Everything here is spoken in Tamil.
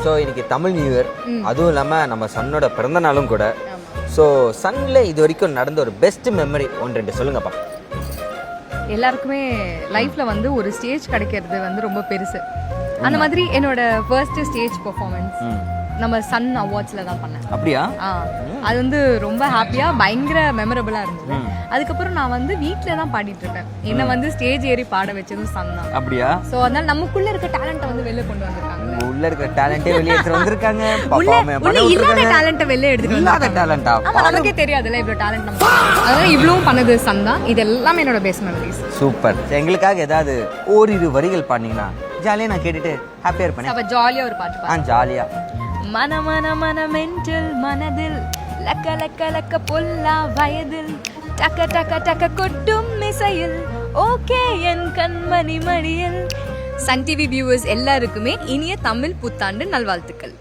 ஸோ இன்னைக்கு தமிழ் நியூ இயர், அதுவும் இல்லாமல் நம்ம சன்னோட பிறந்த நாளும் கூட. ஸோ சன்னில் இது வரைக்கும் நடந்த ஒரு பெஸ்ட் மெமரி 1-2 சொல்லுங்கப்பா. எல்லாருக்குமே லைஃப்ல வந்து ஒரு ஸ்டேஜ் கிடைக்கிறது வந்து ரொம்ப பெருசு. அந்த மாதிரி என்னோட ஃபர்ஸ்ட் ஸ்டேஜ் பெர்ஃபார்மன்ஸ் நம்ம சன் அவார்ட்ஸ்ல தான் பண்ணேன். அப்படியா? அது வந்து ரொம்ப ஹாப்பியா பயங்கர மெமரபிளா இருந்தது. அதுக்கப்புறம் நான் வந்து வீட்ல தான் பாடிட்டு இருப்பேன். என்ன வந்து ஸ்டேஜ் ஏறி பாட வச்சதும் சன் தான். அப்படியா? சோ அதனால நமக்குள்ள இருக்க டேலண்ட்டை வந்து வெளிய கொண்டு வந்திருக்காங்க. உள்ள இருக்க டேலண்ட்டே வெளிய எடுத்து வந்திருக்காங்க. உள்ள இல்லாத டேலண்ட்டை வெளிய எடுத்து இல்லாத டேலண்டா? ஆமா, நமக்கே தெரியாதுல்ல இவ்ளோ டேலண்ட் நம்ம. அதனால இவ்ளோவும் பண்ணது சன் தான். இது எல்லாம் என்னோட பெஸ்ட் மெமரிஸ். சூப்பர். எங்களுக்காக ஏதாவது ஓரிரு வரிகள் பாடினீங்கன்னா ஜாலியா நான் கேட்டுட்டு ஹாப்பியா இருப்பேன். அப்ப ஜாலியா ஒரு பாட்டு பாடு. ஜாலியா. மன மன மன மென்டல் மனதில் லக்க லக்க லக்க பொல்லா வயதில் டக்க டக்க டக்க கொட்டும் இசையில் ஓகே என் கண்மணி மடியில். சன் டிவி வியூவர்ஸ் எல்லாருக்குமே இனிய தமிழ் புத்தாண்டு நல்வாழ்த்துக்கள்.